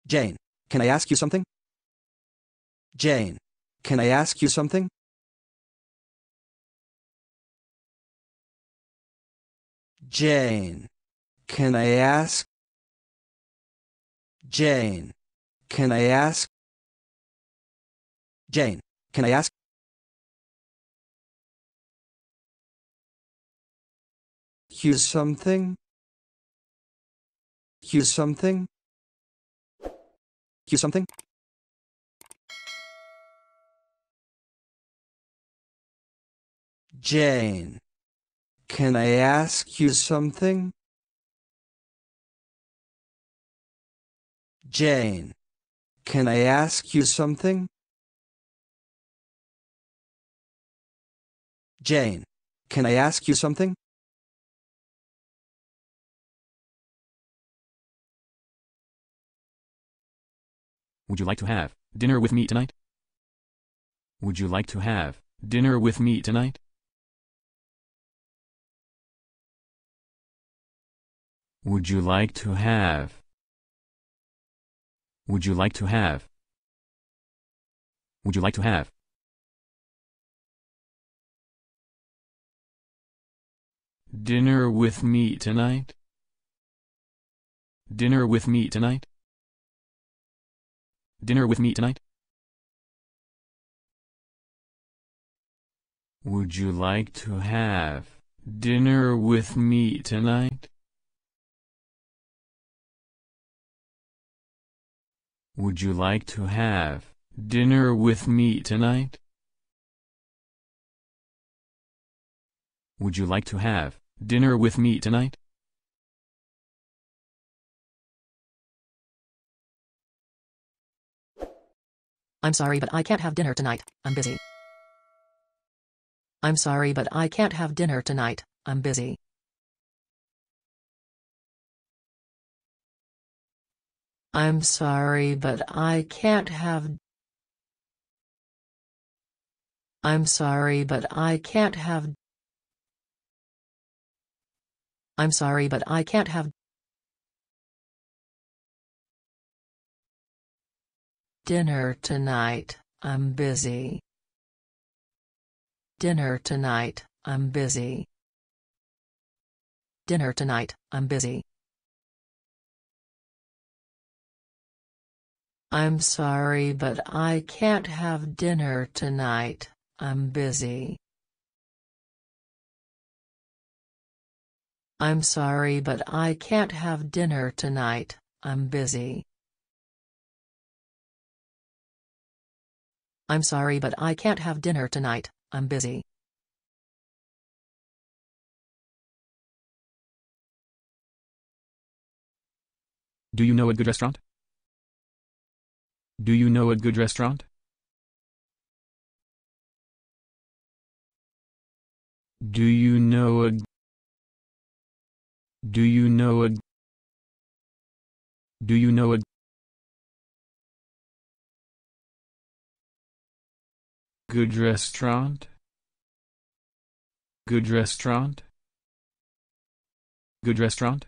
Jane, can I ask you something? Jane, can I ask you something? Jane, can I ask? Jane, can I ask? Jane, can I ask? You something? You something? You something? Jane, can I ask you something? Jane, can I ask you something? Jane, can I ask you something? Would you like to have dinner with me tonight? Would you like to have dinner with me tonight? Would you like to have? Would you like to have? Would you like to have? Dinner with me tonight? Dinner with me tonight? Dinner with me tonight? Would you like to have dinner with me tonight? Would you like to have dinner with me tonight? Would you like to have dinner with me tonight? I'm sorry, but I can't have dinner tonight. I'm busy. I'm sorry, but I can't have dinner tonight. I'm busy. I'm sorry, but I can't have. I'm sorry, but I can't have. I'm sorry, but I can't have dinner tonight. I'm busy. Dinner tonight. I'm busy. Dinner tonight. I'm busy. I'm sorry, but I can't have dinner tonight. I'm busy. I'm sorry, but I can't have dinner tonight. I'm busy. I'm sorry, but I can't have dinner tonight. I'm busy. Do you know a good restaurant? Do you know a good restaurant? Do you know a Do you know a Do you know a good restaurant? Good restaurant? Good restaurant?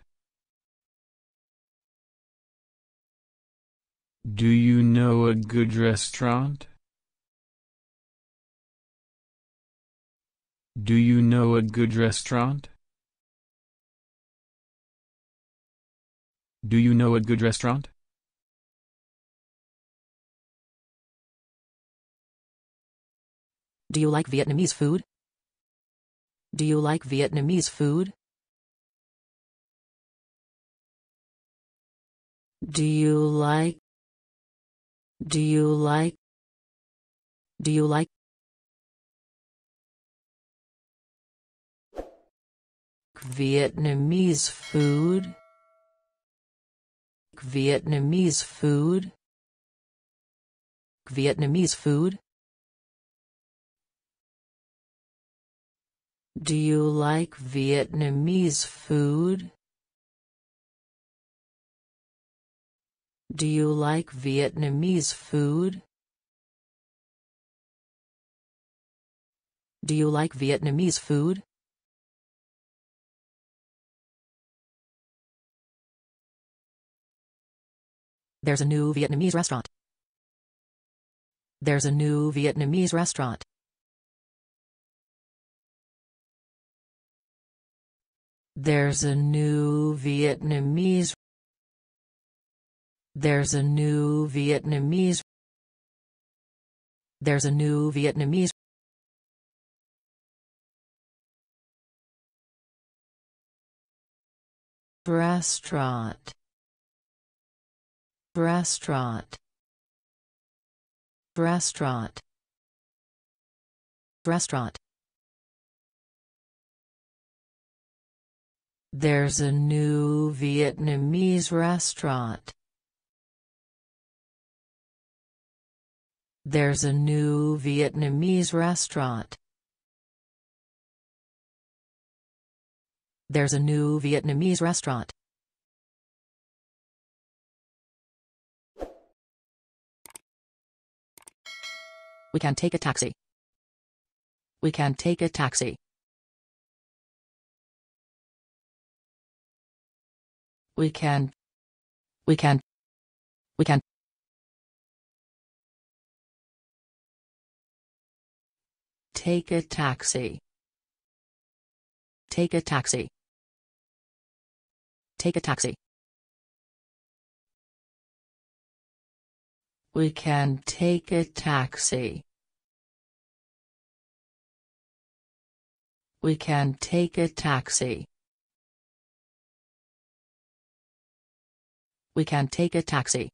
Do you know a good restaurant? Do you know a good restaurant? Do you know a good restaurant? Do you like Vietnamese food? Do you like Vietnamese food? Do you like Do you like Do you like Vietnamese food? Vietnamese food? Vietnamese food? Do you like Vietnamese food? Do you like Vietnamese food? Do you like Vietnamese food? There's a new Vietnamese restaurant. There's a new Vietnamese restaurant. There's a new Vietnamese. There's a new Vietnamese. There's a new Vietnamese. Restaurant. Restaurant. Restaurant. Restaurant. There's a new Vietnamese restaurant. There's a new Vietnamese restaurant. There's a new Vietnamese restaurant. We can take a taxi. We can take a taxi. We can. We can. We can. Take a taxi. Take a taxi. Take a taxi. We can take a taxi. We can take a taxi. We can take a taxi.